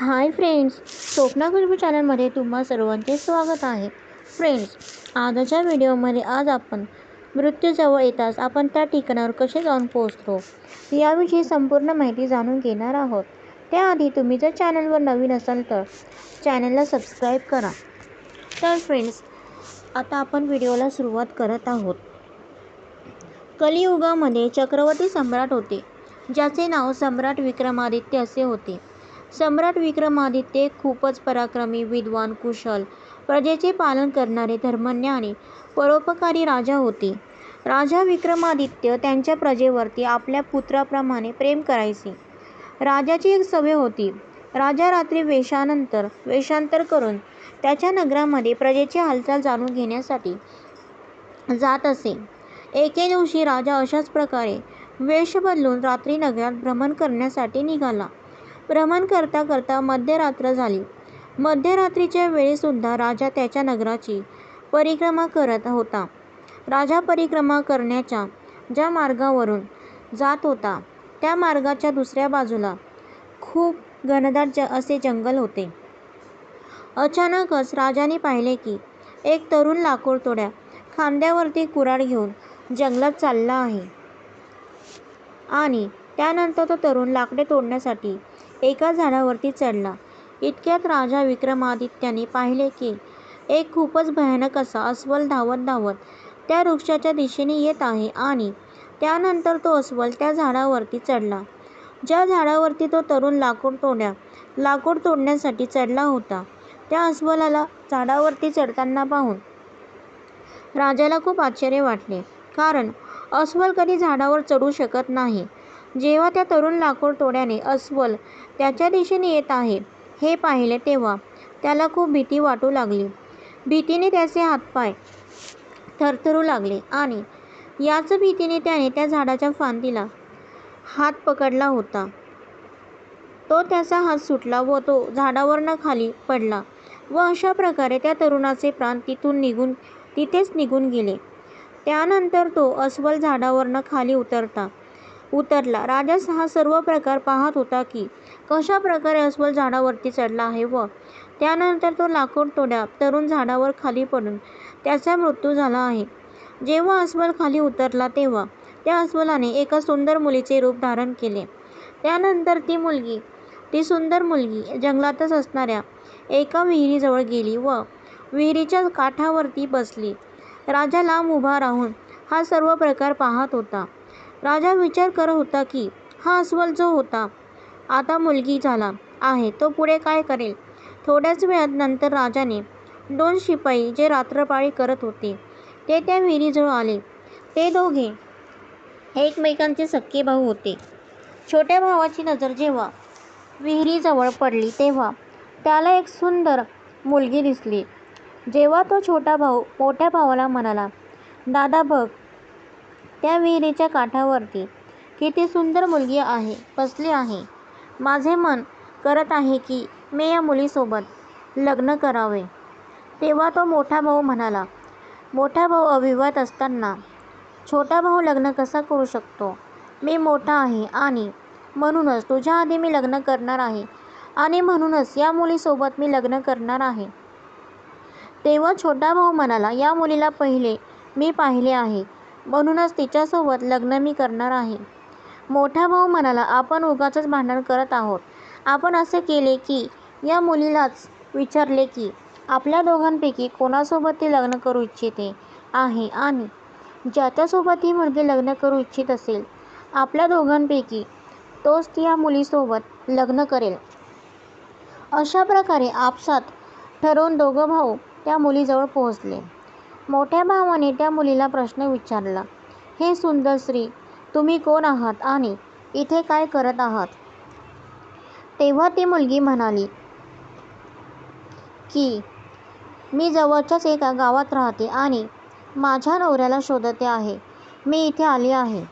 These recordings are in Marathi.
हाय फ्रेंड्स, स्वप्ना खुशबू चॅनलमध्ये तुम्हा सर्वांचे स्वागत आहे. फ्रेंड्स, आजच्या व्हिडिओमध्ये आपण मृत्यूजवळ येताच आपण त्या ठिकाणावर कसे जाऊन पोहोचतो याविषयी संपूर्ण माहिती जाणून घेणार आहोत. त्याआधी तुम्ही जर चॅनलवर नवीन असाल तर चॅनलला सबस्क्राईब करा. तर फ्रेंड्स, आता आपण व्हिडिओला सुरुवात करत आहोत. कलियुगामध्ये चक्रवर्ती सम्राट होते, ज्याचे नाव सम्राट विक्रमादित्य असे होते. सम्राट विक्रमादित्य खूपच पराक्रमी, विद्वान, कुशल, प्रजेचे पालन करणारे, धर्मज्ञ आणि परोपकारी राजा होते. राजा विक्रमादित्य त्यांच्या प्रजेवरती आपल्या पुत्राप्रमाणे प्रेम करायचे. राजाची एक सवय होती. राजा रात्री वेषांतर करून त्याच्या नगरामध्ये प्रजेची हालचाल जाणून घेण्यासाठी जात असे. एके दिवशी राजा अशाच प्रकारे वेष बदलून रात्री नगरात भ्रमण करण्यासाठी निघाला. भ्रमण करता करता मध्यरात्र झाली. मध्यरात्रीच्या वेळीसुद्धा राजा त्याच्या नगराची परिक्रमा करत होता. राजा परिक्रमा करण्याच्या ज्या मार्गावरून जात होता त्या मार्गाच्या दुसऱ्या बाजूला खूप घनदाट असे जंगल होते. अचानकच राजाने पाहिले की एक तरुण लाकूडतोड्या खांद्यावरती कुऱ्हाड घेऊन जंगलात चालला आहे आणि त्यानंतर तो तरुण लाकडे तोडण्यासाठी एका झाडावरती चढला. इतक्यात राजा विक्रमादित्याने पाहिले की एक खूपच भयानक असा अस्वल धावत धावत त्या वृक्षाच्या दिशेने येत आहे आणि त्यानंतर तो अस्वल त्या झाडावरती चढला, ज्या झाडावरती तो तरुण लाकूड तोडण्यासाठी चढला होता. त्या अस्वलाला झाडावरती चढताना पाहून राजाला खूप आश्चर्य वाटले, कारण अस्वल कधी झाडावर चढू शकत नाही. जेव्हा त्या तरुण लाकूडतोड्याने अस्वल त्याच्या दिशेने येत आहे हे पाहिले तेव्हा त्याला खूप भीती वाटू लागली. भीतीने त्याचे हातपाय थरथरू लागले आणि याच भीतीने त्याने त्या झाडाच्या फांदीला हात पकडला होता. तो त्याचा हात सुटला व तो झाडावरनं खाली पडला व अशा प्रकारे त्या तरुणाचे प्राण तिथेच निघून गेले. त्यानंतर तो अस्वल झाडावरनं खाली उतरला. राजा हा सर्व प्रकार पाहत होता की कशा प्रकारे अस्वल झाडावरती चढला आहे व त्यानंतर तो लाकूडतोड्या तरुण झाडावर खाली पडून त्याचा मृत्यू झाला आहे. जेव्हा अस्वल खाली उतरला तेव्हा त्या अस्वलाने एका सुंदर मुलीचे रूप धारण केले. त्यानंतर ती सुंदर मुलगी जंगलातच असणाऱ्या एका विहिरीजवळ गेली व विहिरीच्या काठावरती बसली. राजा लांब उभा राहून हा सर्व प्रकार पाहत होता. राजा विचार करत होता की हा अस्वल जो होता आता मुलगी झाला आहे, तो पुढे काय करेल. थोड्याच वेळात नंतर राजाने 2 शिपाई जे रात्रपाळी करत होते ते त्या विहिरीजवळ आले. ते दोघे एकमेकांचे सख्खे भाऊ होते. छोट्या भावाची नजर जेव्हा विहिरीजवळ पडली तेव्हा त्याला एक सुंदर मुलगी दिसली. जेव्हा तो छोटा भाऊ मोठ्या भावाला म्हणाला, दादा बघ, त्या विहिरीच्या काठावरती किती सुंदर मुलगी बसली आहे. माझे मन करत आहे की मी या मुलीसोबत लग्न करावे. तेव्हा तो मोठा भाऊ म्हणाला, मोठा भाऊ अविवाहित असताना छोटा भाऊ लग्न कसा करू शकतो. मी मोठा आहे आणि म्हणूनच तुझ्या आधी मी लग्न करणार आहे आणि म्हणूनच या मुलीसोबत मी लग्न करणार आहे. तेव्हा छोटा भाऊ म्हणाला, या मुलीला मी पाहिले आहे, म्हणूनच तिच्यासोबत लग्न मी करणार आहे. मोठा भाऊ म्हणाला, आपण उगाचच भांडण करत आहोत. आपण असे केले की या मुलीलाच विचारले की आपल्या दोघांपैकी कोणासोबत ती लग्न करू इच्छिते आहे आणि ज्याच्यासोबत ही मुलगी लग्न करू इच्छित असेल आपल्या दोघांपैकी तोच या मुलीसोबत लग्न करेल. अशा प्रकारे आपसात ठरवून दोघं भाऊ त्या मुलीजवळ पोहोचले. मोठ्या भावाने त्या मुलीला प्रश्न विचारला, हे सुंदर स्त्री, तुम्ही कोण आहात आणि इथे काय करत आहात. तेव्हा ती मुलगी म्हणाली की मी जवळच्याच एका गावात राहते आणि माझ्या नवऱ्याला शोधते आहे. मी इथे आली आहे.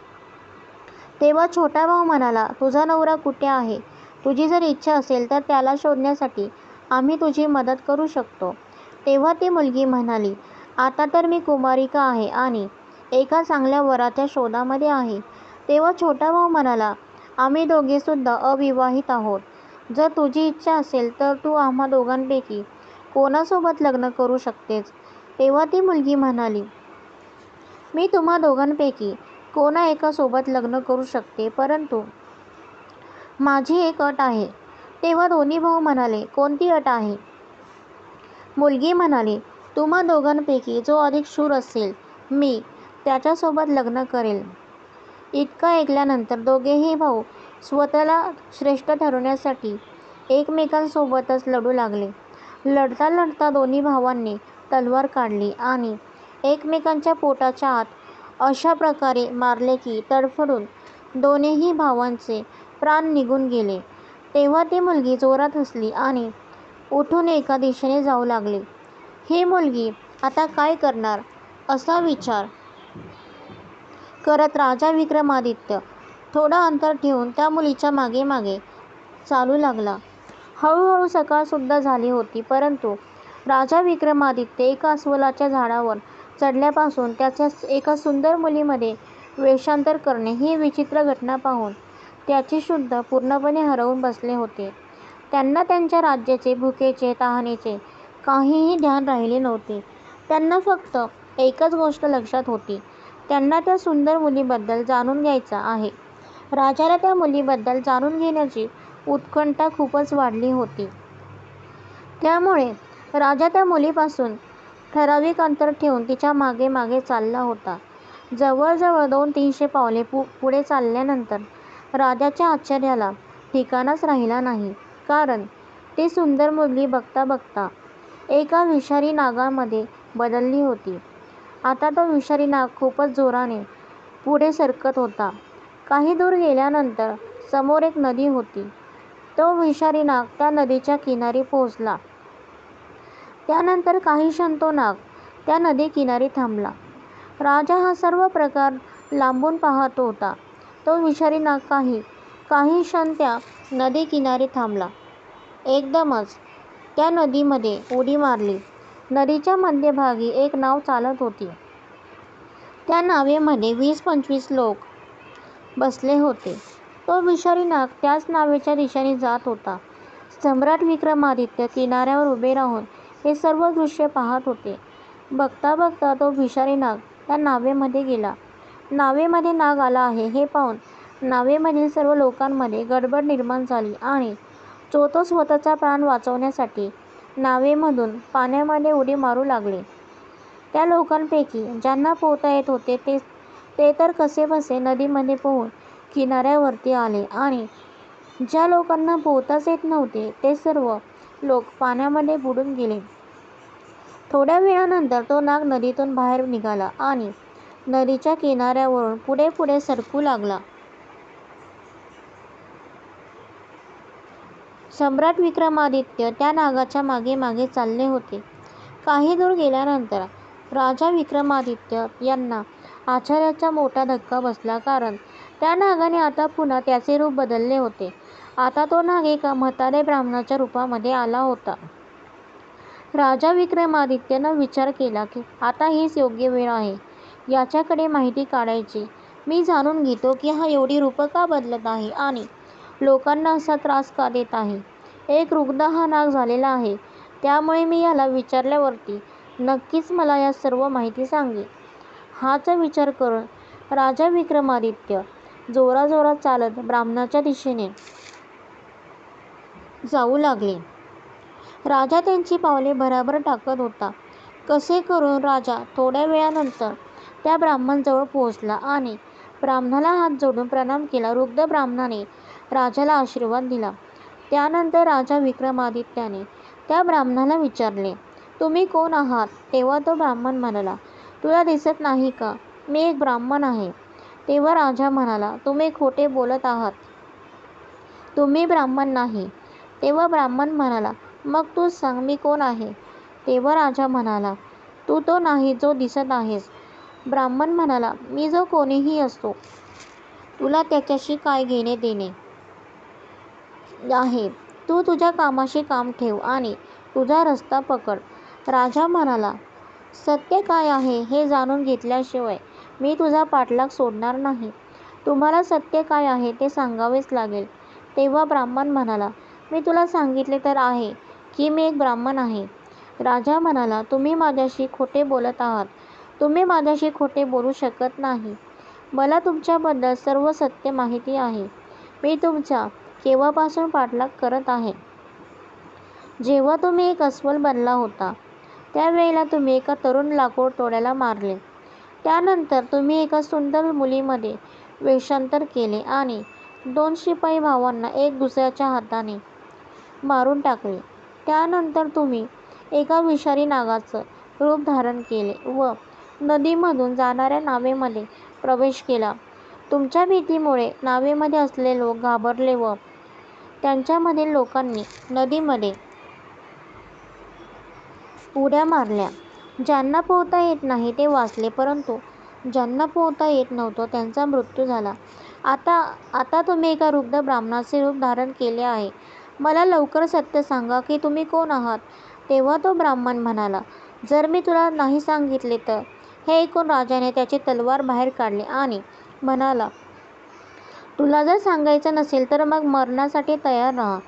तेव्हा छोटा भाऊ म्हणाला, तुझा नवरा कुठे आहे. तुझी जर इच्छा असेल तर त्याला शोधण्यासाठी आम्ही तुझी मदत करू शकतो. तेव्हा ती मुलगी म्हणाली, आता तर मी कुमारिका आहे आणि एका चांगल्या वराच्या शोधामध्ये आहे. तेव्हा छोटा भाऊ म्हणाला, आम्ही दोघेसुद्धा अविवाहित आहोत. जर तुझी इच्छा असेल तर तू आम्हा दोघांपैकी कोणासोबत लग्न करू शकतेस. तेव्हा ती मुलगी म्हणाली, मी तुम्हा दोघांपैकी कोणा एकासोबत लग्न करू शकते, परंतु माझी एक अट आहे. तेव्हा दोन्ही भाऊ म्हणाले, कोणती अट आहे? मुलगी म्हणाली, तुम्हा दोघांपैकी जो अधिक शूर असेल मी त्याच्यासोबत लग्न करेल. इतकं ऐकल्यानंतर दोघेही भाऊ स्वतःला श्रेष्ठ ठरवण्यासाठी एकमेकांसोबतच लढू लागले. लढता लढता दोन्ही भावांनी तलवार काढली आणि एकमेकांच्या पोटाच्या आत अशा प्रकारे मारले की तडफडून दोन्हीही भावांचे प्राण निघून गेले. तेव्हा ती मुलगी जोरात हसली आणि उठून एका दिशेने जाऊ लागली. ही मुलगी आता काय करणार असा विचार करत राजा विक्रमादित्य थोडं अंतर ठेवून त्या मुलीच्या मागे मागे चालू लागला. हळूहळू सकाळसुद्धा झाली होती, परंतु राजा विक्रमादित्य एका अस्वलाच्या झाडावर चढल्यापासून त्याच्या एका सुंदर मुलीमध्ये वेषांतर करणे ही विचित्र घटना पाहून त्याची शुद्ध पूर्णपणे हरवून बसले होते. त्यांना त्यांच्या राज्याचे, भुकेचे, तहानेचे काहीही ध्यान राहिले नव्हते. त्यांना फक्त एकच गोष्ट लक्षात होती, त्यांना त्या सुंदर मुलीबद्दल जाणून घ्यायचं आहे. राजाला त्या मुलीबद्दल जाणून घेण्याची उत्कंठा खूपच वाढली होती. त्यामुळे राजा त्या मुलीपासून ठराविक अंतर ठेवून तिच्या मागे मागे चालला होता. जवळजवळ 200-300 पावले पुढे चालल्यानंतर राजाच्या आश्चर्याला ठिकाणच राहिला नाही, कारण ती सुंदर मुलगी बघता बघता एका विषारी नागामध्ये बदलली होती. आता तो विषारी नाग खूपच जोराने पुढे सरकत होता. काही दूर गेल्यानंतर समोर एक नदी होती. तो विषारी नाग त्या नदीच्या किनारी पोहोचला. त्यानंतर काही क्षण तो नाग त्या नदी किनारी थांबला. राजा हा सर्व प्रकार लांबून पाहत होता. तो विषारी नाग काही क्षण त्या नदी किनारी थांबला. एकदमच त्या नदीमध्ये उडी मारली. नदीच्या मध्यभागी एक नाव चालत होती. त्या नावेमध्ये 20-25 लोक बसले होते. तो विषारी नाग त्याच नावेच्या दिशेने जात होता. सम्राट विक्रमादित्य किनाऱ्यावर उभे राहून हे सर्व दृश्य पाहत होते. बघता बघता तो विषारी नाग त्या नावेमध्ये गेला. नावेमध्ये नाग आला आहे हे पाहून नावेमधील सर्व लोकांमध्ये गडबड निर्माण झाली आणि तो स्वतःचा प्राण वाचवण्यासाठी नावेमधून पाण्यामध्ये उडी मारू लागले. त्या लोकांपैकी ज्यांना पोहता येत होते ते तर कसेबसे नदीमध्ये पोहून किनाऱ्यावरती आले आणि ज्या लोकांना पोहताच येत नव्हते ते सर्व लोक पाण्यामध्ये बुडून गेले. थोड्या वेळानंतर तो नाग नदीतून बाहेर निघाला आणि नदीच्या किनाऱ्यावरून पुढे पुढे सरकू लागला. सम्राट विक्रमादित्य त्या नागाच्या मागे मागे चालले होते. काही दूर गेल्यानंतर राजा विक्रमादित्य यांना आश्चर्याचा मोठा धक्का बसला, कारण त्या नागाने आता पुन्हा त्याचे रूप बदलले होते. आता तो नाग एका म्हातारे ब्राह्मणाच्या रूपामध्ये आला होता. राजा विक्रमादित्यनं विचार केला की आता हीच योग्य वेळ आहे याच्याकडे माहिती काढायची. मी जाणून घेतो की हा एवढी रूपं का बदलत आहे आणि लोकांना असा त्रास का देत आहे. एक रुग्ण हा नाग झालेला आहे, त्यामुळे मी याला विचारल्यावरती नक्कीच मला या सर्व माहिती सांगेल. हाच विचार करून राजा विक्रमादित्य जोराजोरात चालत ब्राह्मणाच्या दिशेने जाऊ लागले. राजा त्यांची पावले भराभर टाकत होता. कसे करून राजा थोड्या वेळानंतर त्या ब्राह्मणाजवळ पोहोचला आणि ब्राह्मणाला हात जोडून प्रणाम केला. वृद्ध ब्राह्मणाने राजाला आशीर्वाद दिला. त्यानंतर राजा विक्रमादित्याने त्या ब्राह्मणाला विचारले, तुम्ही कोण आहात? तेव्हा तो ब्राह्मण म्हणाला, तुला दिसत नाही का, मी एक ब्राह्मण आहे. तेव्हा राजा म्हणाला, तुम्ही खोटे बोलत आहात, तुम्ही ब्राह्मण नाही. तेव्हा ब्राह्मण म्हणाला, मग तूच सांग मी कोण आहे. तेव्हा राजा म्हणाला, तू तो नाही जो दिसत आहेस. ब्राह्मण म्हणाला, मी जो कोणीही असतो तुला त्याच्याशी काय घेणे देणे आहे. तू तुझ्या कामाशी काम ठेव आणि तुझा रस्ता पकड. राजा म्हणाला, सत्य काय आहे हे जाणून घेतल्याशिवाय मी तुझा पाठलाग सोडणार नाही. तुम्हाला सत्य काय आहे ते सांगावेच लागेल. तेव्हा ब्राह्मण म्हणाला, मी तुला सांगितले तर आहे की मी एक ब्राह्मण आहे. राजा म्हणाला, तुम्ही माझ्याशी खोटे बोलत आहात. तुम्ही माझ्याशी खोटे बोलू शकत नाही. मला तुमच्याबद्दल सर्व सत्य माहिती आहे. मी तुमचा केव्हापासून पाठलाग करत आहे. जेव्हा तुम्ही एक अस्वल बनला होता त्यावेळेला तुम्ही एका तरुण लाकूड तोड्याला मारले. त्यानंतर तुम्ही एका सुंदर मुलीमध्ये वेषांतर केले आणि 2 शिपाई भावांना एक दुसऱ्याच्या हाताने मारून टाकले. त्यानंतर तुम्ही एका विषारी नागाचं रूप धारण केले व नदीमधून जाणाऱ्या नावेमध्ये प्रवेश केला. तुमच्या भीतीमुळे नावेमध्ये असलेले लोक घाबरले व त्यांच्यामधील लोकांनी नदीमध्ये उड्या मारल्या. ज्यांना पोहता येत नाही ते वाचले, परंतु ज्यांना पोहता येत नव्हतं त्यांचा मृत्यू झाला. आता तुम्ही एका वृद्ध ब्राह्मणाचे रूप धारण केले आहे. मला लवकर सत्य सांगा की तुम्ही कोण आहात. तेव्हा तो ब्राह्मण म्हणाला, जर मी तुला नाही सांगितले तर. हे ऐकून राजाने त्याची तलवार बाहेर काढली आणि म्हणाला, तुला जर सांगायचं नसेल तर मग मरण्यासाठी तयार राहा.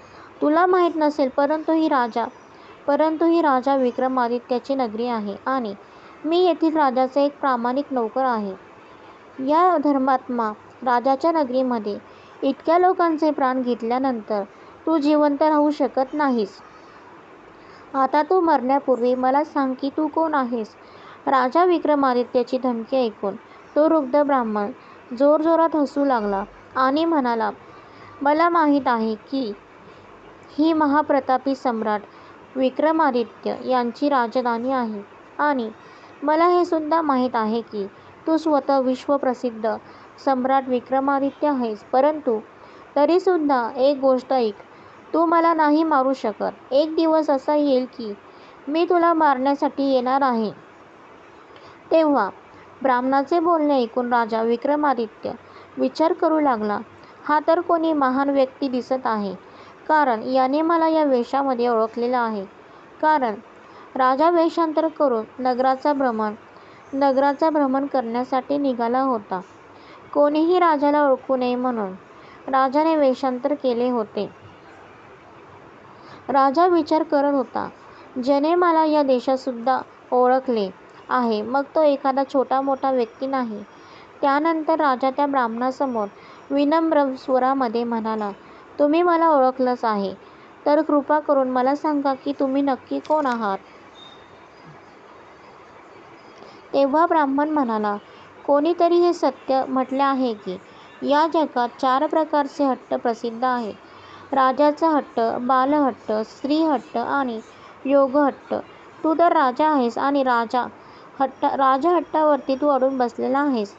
तुला माहीत नसेल परंतु ही राजा विक्रमादित्याची नगरी आहे आणि मी येथील राजाचा एक प्रामाणिक नोकर आहे. या धर्मात्मा राजाच्या नगरीमध्ये इतक्या लोकांचे प्राण घेतल्यानंतर तू जिवंत राहू शकत नाहीस. आता तू मरण्यापूर्वी मला सांग की तू कोण आहेस. राजा विक्रमादित्याची धमकी ऐकून तो वृद्ध ब्राह्मण जोरजोरात हसू लागला आणि म्हणाला, मला माहीत आहे की ही महाप्रतापी सम्राट विक्रमादित्य यांची राजधानी आहे आणि मला हे सुद्धा माहीत आहे की तू स्वतः विश्वप्रसिद्ध सम्राट विक्रमादित्य आहेस. परंतु तरीसुद्धा एक गोष्ट ऐक, तू मला नाही मारू शकत. एक दिवस असा येईल की मी तुला मारण्यासाठी येणार आहे. तेव्हा ब्राह्मणाचे बोलणे ऐकून राजा विक्रमादित्य विचार करू लागला, हा तर कोणी महान व्यक्ती दिसत आहे, कारण याने मला या वेशामध्ये ओळखलेलं आहे. कारण राजा वेषांतर करून नगराचा भ्रमण करण्यासाठी निघाला होता. कोणीही राजाला ओळखू नये म्हणून राजाने वेषांतर केले होते. राजा विचार करत होता, ज्याने मला या देशात सुद्धा ओळखले आहे मग तो एखादा छोटा मोठा व्यक्ती नाही. त्यानंतर राजा त्या ब्राह्मणासमोर विनम्र स्वरामध्ये म्हणाला, तुम्ही मला ओळखलंच आहे तर कृपा करून मला सांगा की तुम्ही नक्की कोण आहात. तेव्हा ब्राह्मण म्हणाला, कोणीतरी हे सत्य म्हटले आहे की या जगात 4 प्रकारचे हट्ट प्रसिद्ध आहेत. राजाचा हट्ट, बालहट्ट, स्त्रीहट्ट आणि योगहट्ट. तू तर राजा आहेस आणि राजहट्टावरती तू अडून बसलेला आहेस.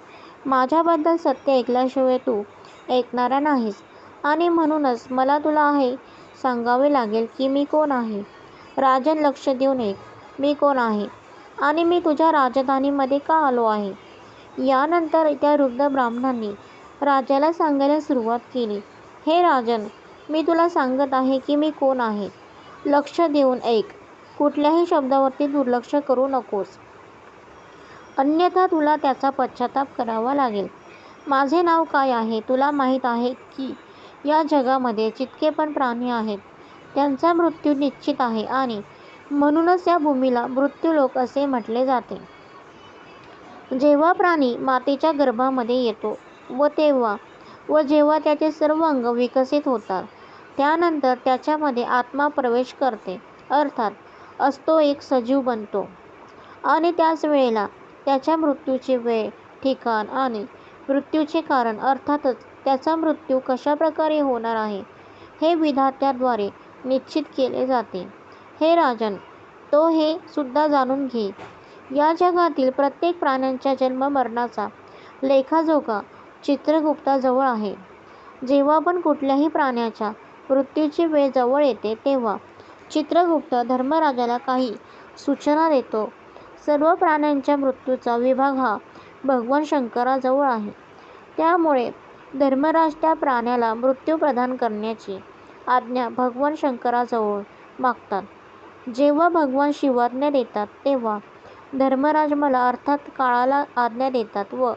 माझ्याबद्दल सत्य ऐकल्याशिवाय तू ऐकणारा नाहीस आणि म्हणूनच मला तुला हे सांगावे लागेल की मी कोण आहे. राजन, लक्ष देऊन ऐक, मी कोण आहे आणि मी तुझ्या राजधानीमध्ये का आलो आहे. यानंतर त्या वृद्ध ब्राह्मणांनी राजाला सांगायला सुरुवात केली, हे राजन, मी तुला सांगत आहे की मी कोण आहे. लक्ष देऊन ऐक, कुठल्याही शब्दावरती दुर्लक्ष करू नकोस, अन्यथा तुला त्याचा पश्चाताप करावा लागेल. माझे नाव काय आहे. तुला माहीत आहे की या जगामध्ये जितके पण प्राणी आहेत त्यांचा मृत्यू निश्चित आहे आणि म्हणूनच या भूमीला मृत्यूलोक असे म्हटले जाते. जेव्हा प्राणी मातेच्या गर्भामध्ये येतो व जेव्हा त्याचे सर्व अंग विकसित होतात त्यानंतर त्याच्यामध्ये आत्मा प्रवेश करते, अर्थात असतो एक सजीव बनतो आणि त्याच वेळेला त्याच्या मृत्यूची वेळ, ठिकाण आणि मृत्यूचे कारण अर्थातच त्याचा मृत्यू कशा प्रकारे होणार आहे हे विधात्याद्वारे निश्चित केले जाते. हे राजन, तो हे सुद्धा जाणून घे, या जगातील प्रत्येक प्राण्यांच्या जन्म मरणाचा लेखाजोखा चित्रगुप्ताजवळ आहे. जेव्हा पण कुठल्याही प्राण्याच्या मृत्यूची वेळ जवळ येते तेव्हा चित्रगुप्त धर्मराजाला काही सूचना देतो. सर्व प्राण्यांच्या मृत्यूचा विभाग हा भगवान शंकराजवळ आहे. त्यामुळे धर्मराज त्या प्राण्याला मृत्यू प्रदान करण्याची आज्ञा भगवान शंकराजवळ मागतात. जेव्हा भगवान शिवाज्ञा देतात तेव्हा धर्मराज मला अर्थात काळाला आज्ञा देतात व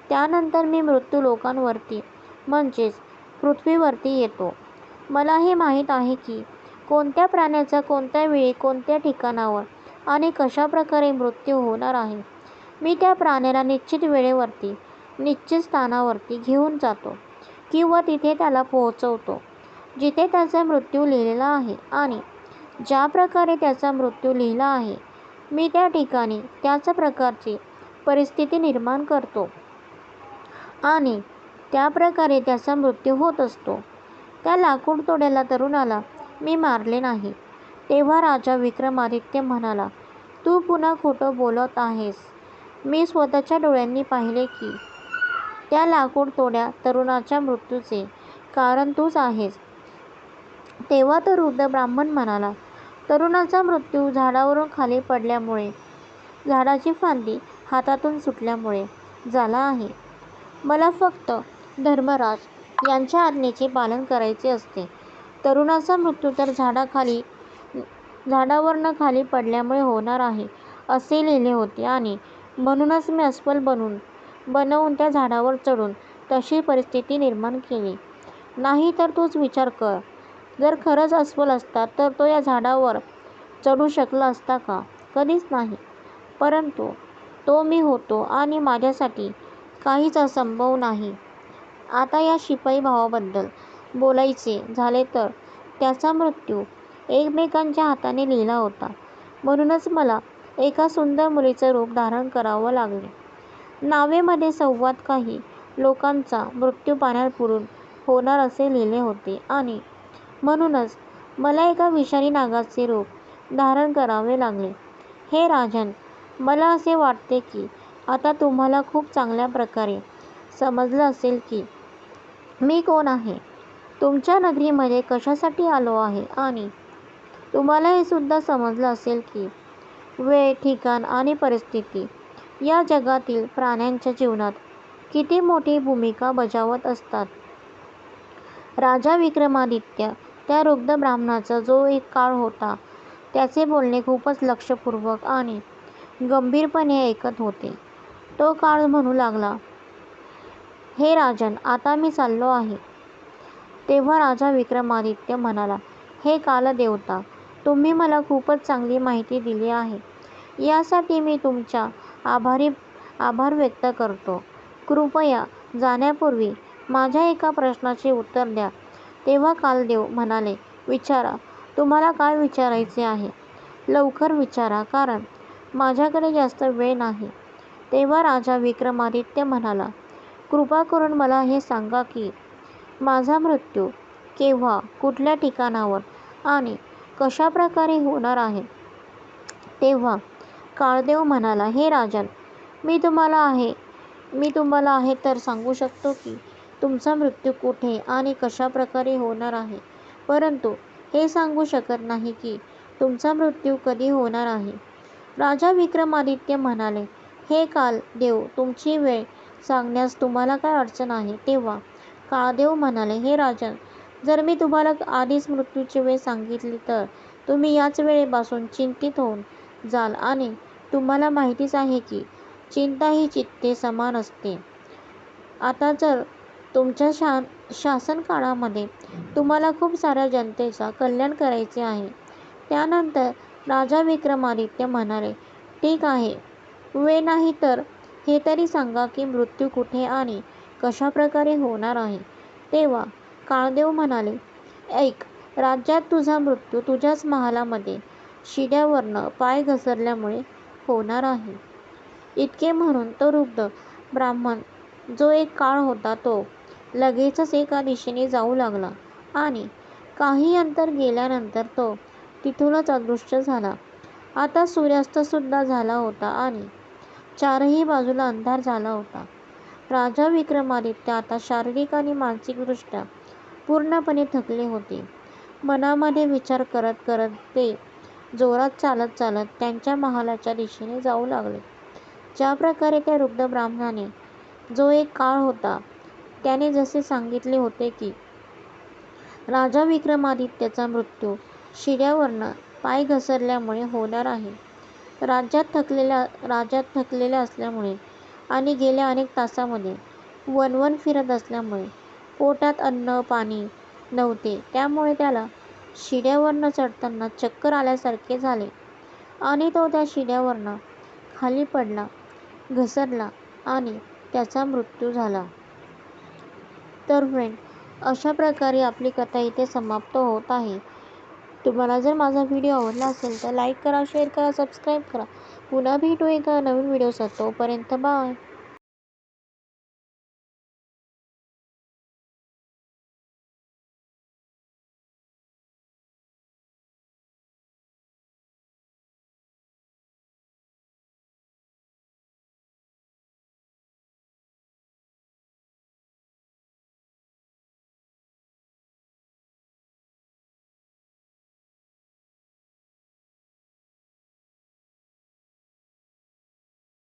त्यानंतर मी मृत्यू लोकांवरती म्हणजेच पृथ्वीवरती येतो. मला हे माहीत आहे की कोणत्या प्राण्याचा कोणत्या वेळी कोणत्या ठिकाणावर आणि कशा प्रकारे मृत्यू होणार आहे. मी त्या प्राण्याला निश्चित वेळेवरती निश्चित स्थानावरती घेऊन जातो किंवा तिथे त्याला पोहोचवतो जिथे त्याचा मृत्यू लिहिलेला आहे आणि ज्या प्रकारे त्याचा मृत्यू लिहिला आहे मी त्या ठिकाणी त्याच प्रकारची परिस्थिती निर्माण करतो आणि त्या प्रकारे त्याचा मृत्यू होत असतो. त्या लाकूड तोड्याला तरुणाला मी मारले नाही. तेव्हा राजा विक्रमादित्य म्हणाला, तू पुन्हा खोटं बोलत आहेस. मी स्वतःच्या डोळ्यांनी पाहिले की त्या लाकूड तोड्या तरुणाच्या मृत्यूचे कारण तूच आहेस. तेव्हा तो वृद्ध ब्राह्मण म्हणाला, तरुणाचा मृत्यू झाडावरून खाली पडल्यामुळे, झाडाची फांदी हातातून सुटल्यामुळे झाला आहे. मला फक्त धर्मराज यांच्या आज्ञेचे पालन करायचे असते. तरुणाचा मृत्यू तर झाडावरनं खाली पडल्यामुळे होणार आहे असे लिहिले होते आणि म्हणूनच मी अस्वल बनवून त्या झाडावर चढून तशी परिस्थिती निर्माण केली. नाही तर तूच विचार कर, जर खरंच अस्वल असता तर तो या झाडावर चढू शकला असता का? कधीच नाही. परंतु तो मी होतो आणि माझ्यासाठी काहीच असंभव नाही. आता या शिपाई भावाबद्दल बोलायचे झाले तर त्याचा मृत्यू एकमेकांच्या हाताने लिहिला होता. म्हणूनच मला एका सुंदर मुलीचं रूप धारण करावं लागले. नावेमध्ये संवाद काही लोकांचा मृत्यू पाण्यात बुडून होणार असे लिहिले होते आणि म्हणूनच मला एका विषारी नागाचे रूप धारण करावे लागले. हे राजन, मला असे वाटते की आता तुम्हाला खूप चांगल्या प्रकारे समजलं असेल की मी कोण आहे, तुमच्या नगरीमध्ये कशासाठी आलो आहे आणि तुम्हाला हे सुद्धा समजलं असेल की वेळ, ठिकाण आणि परिस्थिती या जगातील प्राण्यांच्या जीवनात किती मोठी भूमिका बजावत असतात. राजा विक्रमादित्य त्या वृद्ध ब्राह्मणाचा जो एक काळ होता त्याचे बोलणे खूपच लक्षपूर्वक आणि गंभीरपणे ऐकत होते. तो काळ म्हणू लागला, हे राजन, आता मी चाललो आहे. तेव्हा राजा विक्रमादित्य म्हणाला, हे कालदेवता, तुम्ही मला खूपच चांगली माहिती दिली आहे. यासाठी मी तुमच्या आभार व्यक्त करतो. कृपया जाण्यापूर्वी माझ्या एका प्रश्नाचे उत्तर द्या. तेव्हा कालदेव म्हणाले, विचारा, तुम्हाला काय विचारायचे आहे? लवकर विचारा, कारण माझ्याकडे जास्त वेळ नाही. तेव्हा राजा विक्रमादित्य म्हणाला, कृपा करून मला हे सांगा की माझा मृत्यू केव्हा, कुठल्या ठिकाणावर आणि कशा प्रकारे होणार आहे. तेव्हा काळदेव म्हणाला, हे राजन, मी तुम्हाला आहे तर सांगू शकतो की तुमचा मृत्यू कुठे आणि कशा प्रकारे होणार आहे, परंतु हे सांगू शकत नाही की तुमचा मृत्यू कधी होणार आहे. राजा विक्रमादित्य म्हणाले, हे कालदेव, तुमची वेळ सांगण्यास तुम्हाला काय अडचण आहे? तेव्हा काळदेव म्हणाले, हे राजन, जर मी तुम्हाला आधीच मृत्यूची वेळ सांगितली तर तुम्ही याच वेळेपासून चिंतित होऊन जाल आणि तुम्हाला माहितीच आहे की चिंता ही चित्ते समान असते. आता जर तुमच्या शासनकाळामध्ये तुम्हाला खूप साऱ्या जनतेचा कल्याण करायचे आहे. त्यानंतर राजा विक्रमादित्य म्हणाले, ठीक आहे, वेळ नाही तर हे तरी सांगा की मृत्यू कुठे आणि कशा प्रकारे होणार आहे. तेव्हा काळदेव म्हणाले, ऐक, राज्यात तुझा मृत्यू तुझ्याच महालामध्ये शिड्यावरनं पाय घसरल्यामुळे होणार आहे. इतके म्हणून तो वृद्ध ब्राह्मण जो एक काळ होता तो लगेचच एका दिशेने जाऊ लागला आणि काही अंतर गेल्यानंतर तो तिथूनच अदृश्य झाला. आता सूर्यास्तसुद्धा झाला होता आणि चारही बाजूला अंधार झाला होता. राजा विक्रमादित्य आता शारीरिक आणि मानसिकदृष्ट्या पूर्णपणे थकले होते. मनामध्ये विचार करत करत ते जोरात चालत त्यांच्या महालाच्या दिशेने जाऊ लागले. ज्या प्रकारे त्या वृद्ध ब्राह्मणाने जो एक काळ होता त्याने जसे सांगितले होते की राजा विक्रमादित्यचा मृत्यू शिड्यावरनं पाय घसरल्यामुळे होणार आहे. राज्यात थकलेल्या असल्यामुळे आणि गेल्या अनेक तासामध्ये वणवण फिरत असल्यामुळे पोटात अन्न पाणी नव्हते, त्यामुळे त्याला शिड्यावरनं चढताना चक्कर आल्यासारखे झाले आणि तो त्या शिड्यावरनं खाली पडला, घसरला आणि त्याचा मृत्यू झाला. तर फ्रेंड, अशा प्रकारे आपली कथा इथे समाप्त होत आहे. तुम्हाला जर माझा व्हिडिओ आवडला असेल तर लाईक करा, शेअर करा, सबस्क्राईब करा. पुन्हा भेटू एका नवीन व्हिडिओसोबत. तोपर्यंत बाय.